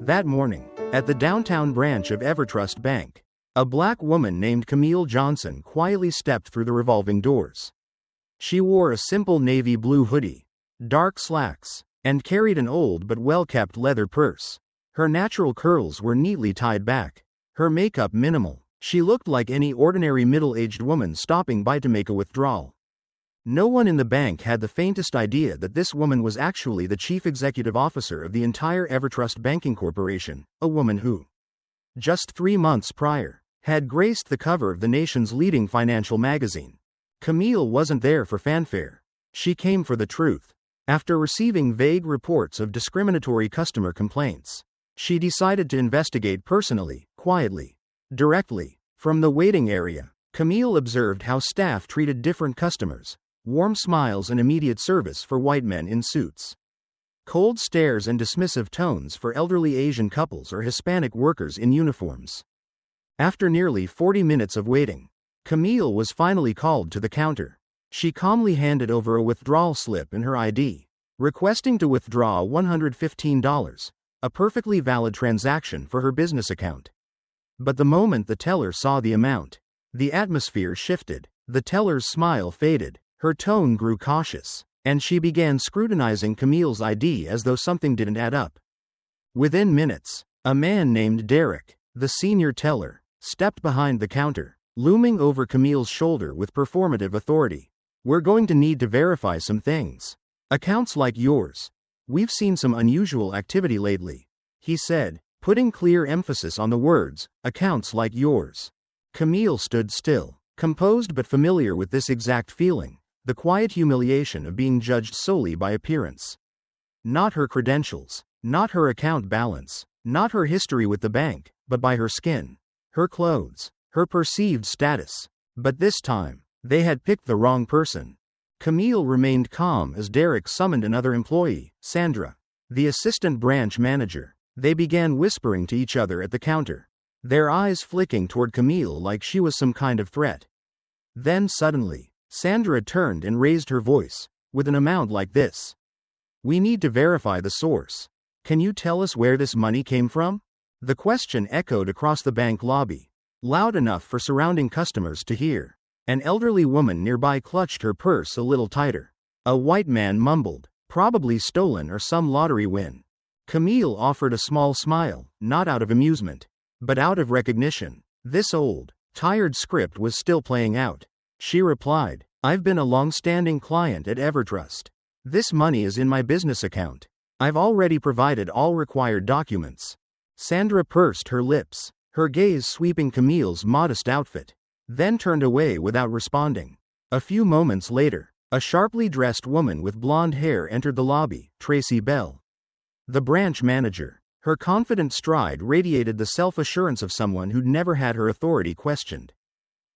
That morning, at the downtown branch of Evertrust Bank, a black woman named Camille Johnson quietly stepped through the revolving doors. She wore a simple navy blue hoodie, dark slacks, and carried an old but well-kept leather purse. Her natural curls were neatly tied back, her makeup minimal. She looked like any ordinary middle-aged woman stopping by to make a withdrawal. No one in the bank had the faintest idea that this woman was actually the chief executive officer of the entire Evertrust Banking Corporation, a woman who, just 3 months prior, had graced the cover of the nation's leading financial magazine. Camille wasn't there for fanfare. She came for the truth. After receiving vague reports of discriminatory customer complaints, she decided to investigate personally, quietly, directly. From the waiting area, Camille observed how staff treated different customers. Warm smiles and immediate service for white men in suits. Cold stares and dismissive tones for elderly Asian couples or Hispanic workers in uniforms. After nearly 40 minutes of waiting, Camille was finally called to the counter. She calmly handed over a withdrawal slip and her ID, requesting to withdraw $115, a perfectly valid transaction for her business account. But the moment the teller saw the amount, the atmosphere shifted. The teller's smile faded. Her tone grew cautious, and she began scrutinizing Camille's ID as though something didn't add up. Within minutes, a man named Derek, the senior teller, stepped behind the counter, looming over Camille's shoulder with performative authority. "We're going to need to verify some things. Accounts like yours. We've seen some unusual activity lately," he said, putting clear emphasis on the words, "accounts like yours." Camille stood still, composed but familiar with this exact feeling. The quiet humiliation of being judged solely by appearance. Not her credentials, not her account balance, not her history with the bank, but by her skin, her clothes, her perceived status. But this time, they had picked the wrong person. Camille remained calm as Derek summoned another employee, Sandra, the assistant branch manager. They began whispering to each other at the counter, their eyes flicking toward Camille like she was some kind of threat. Then suddenly, Sandra turned and raised her voice. "With an amount like this, we need to verify the source. Can you tell us where this money came from?" The question echoed across the bank lobby, loud enough for surrounding customers to hear. An elderly woman nearby clutched her purse a little tighter. A white man mumbled, "Probably stolen or some lottery win." Camille offered a small smile, not out of amusement, but out of recognition. This old, tired script was still playing out. She replied, "I've been a long-standing client at Evertrust. This money is in my business account. I've already provided all required documents." Sandra pursed her lips, her gaze sweeping Camille's modest outfit, then turned away without responding. A few moments later, a sharply dressed woman with blonde hair entered the lobby, Tracy Bell, the branch manager. Her confident stride radiated the self-assurance of someone who'd never had her authority questioned.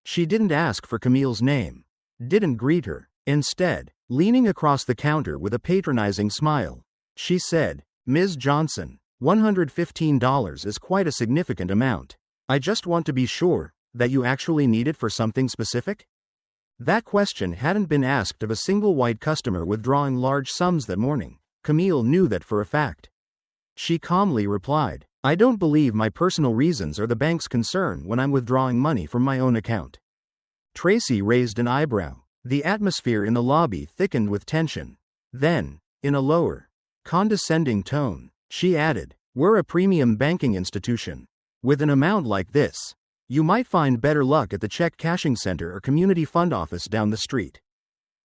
She didn't ask for Camille's name, didn't greet her. Instead, leaning across the counter with a patronizing smile, she said, "Ms. Johnson, $115 is quite a significant amount. I just want to be sure that you actually need it for something specific?" That question hadn't been asked of a single white customer withdrawing large sums that morning. Camille knew that for a fact. She calmly replied, "I don't believe my personal reasons are the bank's concern when I'm withdrawing money from my own account." Tracy raised an eyebrow. The atmosphere in the lobby thickened with tension. Then, in a lower, condescending tone, she added, "We're a premium banking institution. With an amount like this, you might find better luck at the check cashing center or community fund office down the street.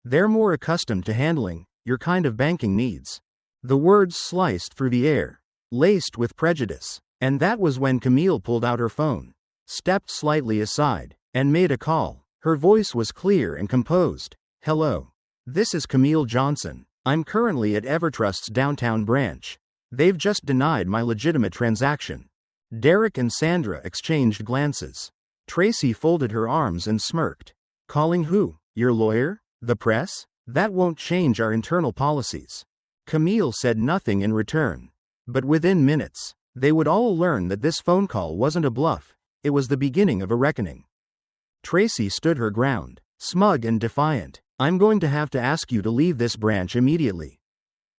They're more accustomed to handling your kind of banking needs." The words sliced through the air, laced with prejudice. And that was when Camille pulled out her phone, stepped slightly aside, and made a call. Her voice was clear and composed. "Hello. This is Camille Johnson. I'm currently at Evertrust's downtown branch. They've just denied my legitimate transaction." Derek and Sandra exchanged glances. Tracy folded her arms and smirked. "Calling who? Your lawyer? The press? That won't change our internal policies." Camille said nothing in return. But within minutes, they would all learn that this phone call wasn't a bluff, it was the beginning of a reckoning. Tracy stood her ground, smug and defiant. "I'm going to have to ask you to leave this branch immediately,"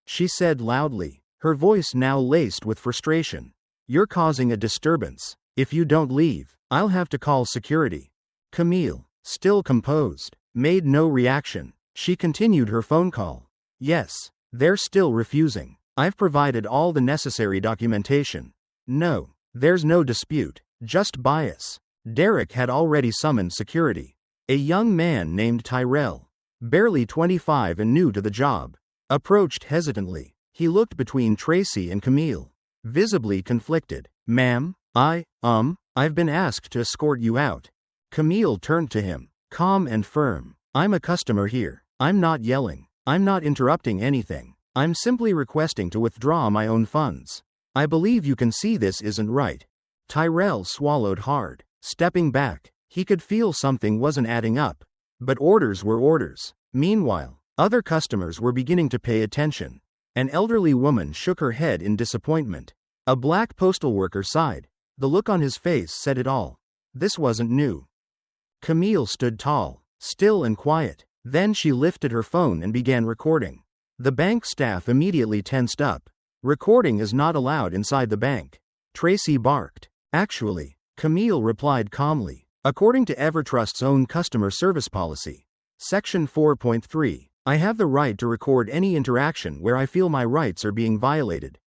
she said loudly, her voice now laced with frustration. You're causing a disturbance. If you don't leave, I'll have to call security. Camille, still composed, made no reaction. She continued her phone call. Yes, they're still refusing. I've provided all the necessary documentation. No, there's no dispute, just bias. Derek had already summoned security. A young man named Tyrell, barely 25 and new to the job, approached hesitantly. He looked between Tracy and Camille, visibly conflicted. Ma'am, I've been asked to escort you out. Camille turned to him, calm and firm. I'm a customer here. I'm not yelling. I'm not interrupting anything. I'm simply requesting to withdraw my own funds. I believe you can see this isn't right. Tyrell swallowed hard, stepping back. He could feel something wasn't adding up. But orders were orders. Meanwhile, other customers were beginning to pay attention. An elderly woman shook her head in disappointment. A black postal worker sighed. The look on his face said it all. This wasn't new. Camille stood tall, still and quiet. Then she lifted her phone and began recording. The bank staff immediately tensed up. Recording is not allowed inside the bank. Tracy barked. Actually, Camille replied calmly. According to Evertrust's own customer service policy, Section 4.3, I have the right to record any interaction where I feel my rights are being violated.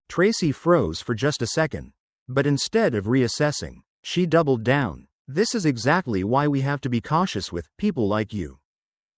Tracy froze for just a second, but instead of reassessing, she doubled down. This is exactly why we have to be cautious with people like you.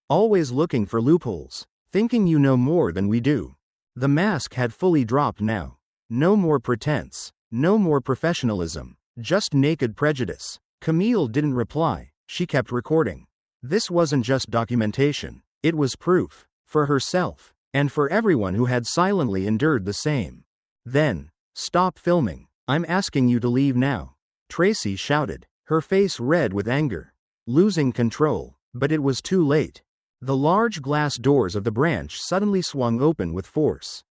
Always looking for loopholes, thinking you know more than we do. The mask had fully dropped now. No more pretense, no more professionalism, just naked prejudice. Camille didn't reply. She kept recording. This wasn't just documentation. It was proof. For herself, and for everyone who had silently endured the same. Then, stop filming. I'm asking you to leave now. Tracy shouted, her face red with anger. Losing control, but it was too late. The large glass doors of the branch suddenly swung open with force,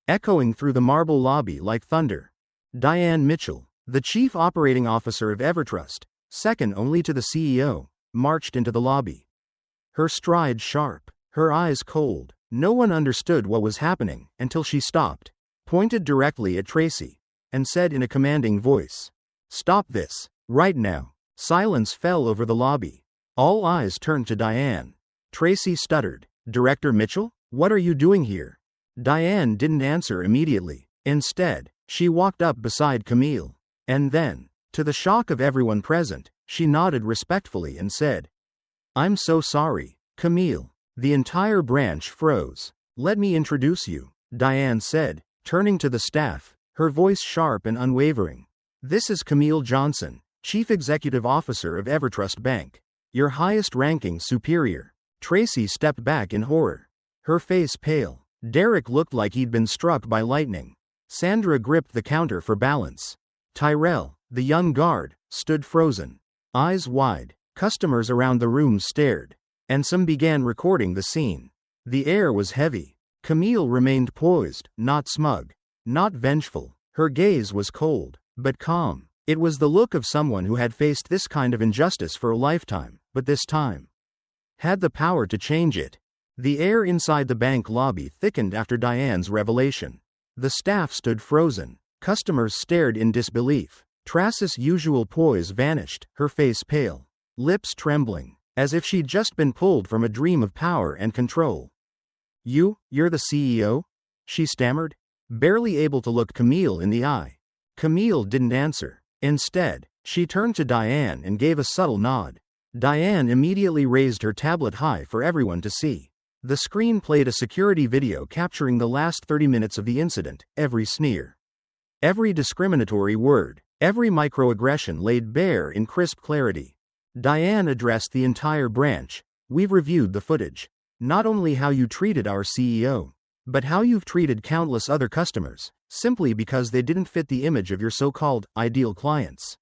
echoing through the marble lobby like thunder. Diane Mitchell, the chief operating officer of Evertrust, second only to the CEO, marched into the lobby. Her stride sharp, her eyes cold. No one understood what was happening until she stopped, pointed directly at Tracy, and said in a commanding voice, "Stop this, right now." Silence fell over the lobby. All eyes turned to Diane. Tracy stuttered, "Director Mitchell, what are you doing here?" Diane didn't answer immediately. Instead, she walked up beside Camille. And then, to the shock of everyone present, she nodded respectfully and said, "I'm so sorry, Camille." The entire branch froze. "Let me introduce you," Diane said, turning to the staff, her voice sharp and unwavering. "This is Camille Johnson, Chief Executive Officer of Evertrust Bank. Your highest-ranking superior." Tracy stepped back in horror, her face pale. Derek looked like he'd been struck by lightning. Sandra gripped the counter for balance. Tyrell, the young guard, stood frozen, eyes wide. Customers around the room stared, and some began recording the scene. The air was heavy. Camille remained poised, not smug, not vengeful. Her gaze was cold, but calm. It was the look of someone who had faced this kind of injustice for a lifetime, but this time had the power to change it. The air inside the bank lobby thickened after Diane's revelation. The staff stood frozen. Customers stared in disbelief. Tracy's usual poise vanished, her face pale, lips trembling, as if she'd just been pulled from a dream of power and control. You're the CEO?" she stammered, barely able to look Camille in the eye. Camille didn't answer. Instead, she turned to Diane and gave a subtle nod. Diane immediately raised her tablet high for everyone to see. The screen played a security video capturing the last 30 minutes of the incident, every sneer, every discriminatory word, every microaggression laid bare in crisp clarity. Diane addressed the entire branch. "We've reviewed the footage. Not only how you treated our CEO, but how you've treated countless other customers, simply because they didn't fit the image of your so-called ideal clients."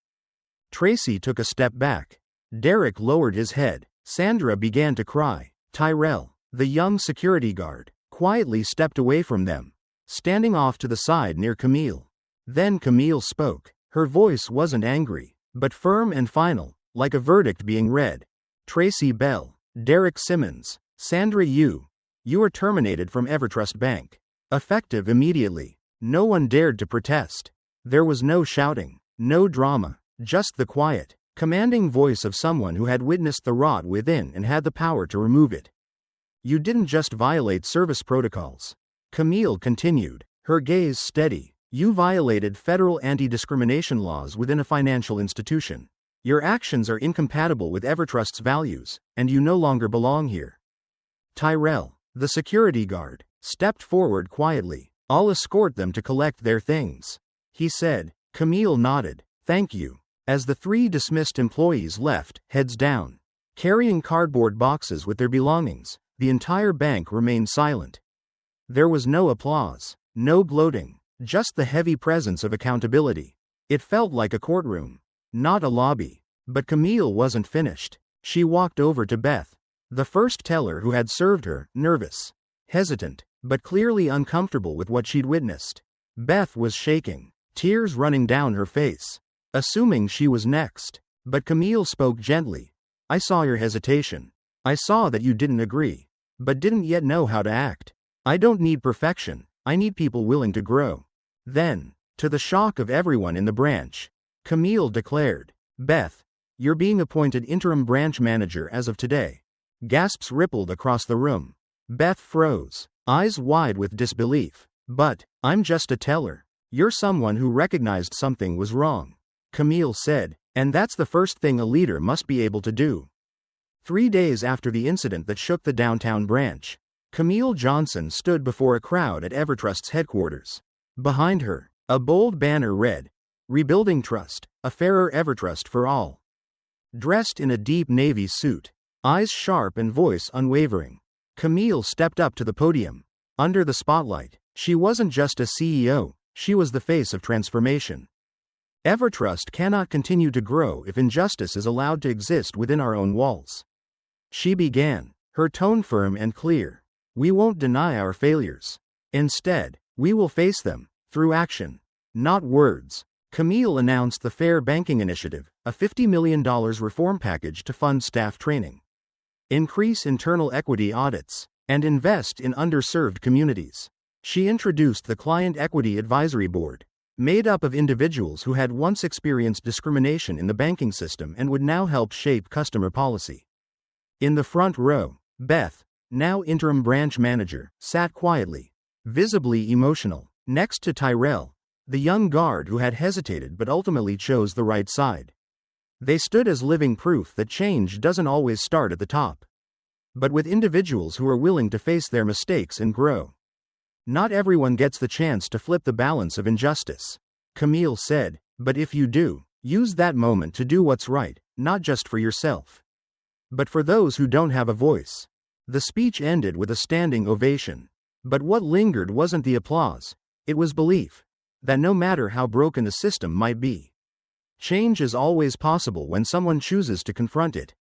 Tracy took a step back. Derek lowered his head. Sandra began to cry. Tyrell, the young security guard, quietly stepped away from them, standing off to the side near Camille. Then Camille spoke. Her voice wasn't angry, but firm and final, like a verdict being read. "Tracy Bell, Derek Simmons, Sandra you are terminated from Evertrust Bank. Effective immediately." No one dared to protest. There was no shouting, no drama, just the quiet, commanding voice of someone who had witnessed the rot within and had the power to remove it. You didn't just violate service protocols. Camille continued, her gaze steady. You violated federal anti-discrimination laws within a financial institution. Your actions are incompatible with Evertrust's values, and you no longer belong here. Tyrell, the security guard, stepped forward quietly. I'll escort them to collect their things, he said. Camille nodded. Thank you. As the 3 dismissed employees left, heads down, carrying cardboard boxes with their belongings, the entire bank remained silent. There was no applause, no gloating, just the heavy presence of accountability. It felt like a courtroom, not a lobby. But Camille wasn't finished. She walked over to Beth, the first teller who had served her, nervous, hesitant, but clearly uncomfortable with what she'd witnessed. Beth was shaking, tears running down her face, assuming she was next. But Camille spoke gently. I saw your hesitation. I saw that you didn't agree, but didn't yet know how to act. I don't need perfection, I need people willing to grow. Then, to the shock of everyone in the branch, Camille declared, Beth, you're being appointed interim branch manager as of today. Gasps rippled across the room. Beth froze, eyes wide with disbelief. But, I'm just a teller. You're someone who recognized something was wrong, Camille said, and that's the first thing a leader must be able to do. 3 days after the incident that shook the downtown branch, Camille Johnson stood before a crowd at Evertrust's headquarters. Behind her, a bold banner read, Rebuilding Trust, a fairer Evertrust for all. Dressed in a deep navy suit, eyes sharp and voice unwavering, Camille stepped up to the podium. Under the spotlight, she wasn't just a CEO, she was the face of transformation. Evertrust cannot continue to grow if injustice is allowed to exist within our own walls. She began, her tone firm and clear. We won't deny our failures. Instead, we will face them, through action, not words. Camille announced the Fair Banking Initiative, a $50 million reform package to fund staff training, increase internal equity audits, and invest in underserved communities. She introduced the Client Equity Advisory Board, made up of individuals who had once experienced discrimination in the banking system and would now help shape customer policy. In the front row, Beth, now interim branch manager, sat quietly, visibly emotional, next to Tyrell, the young guard who had hesitated but ultimately chose the right side. They stood as living proof that change doesn't always start at the top, but with individuals who are willing to face their mistakes and grow. Not everyone gets the chance to flip the balance of injustice, Camille said, but if you do, use that moment to do what's right, not just for yourself, but for those who don't have a voice. The speech ended with a standing ovation. But what lingered wasn't the applause, it was belief that no matter how broken the system might be, change is always possible when someone chooses to confront it.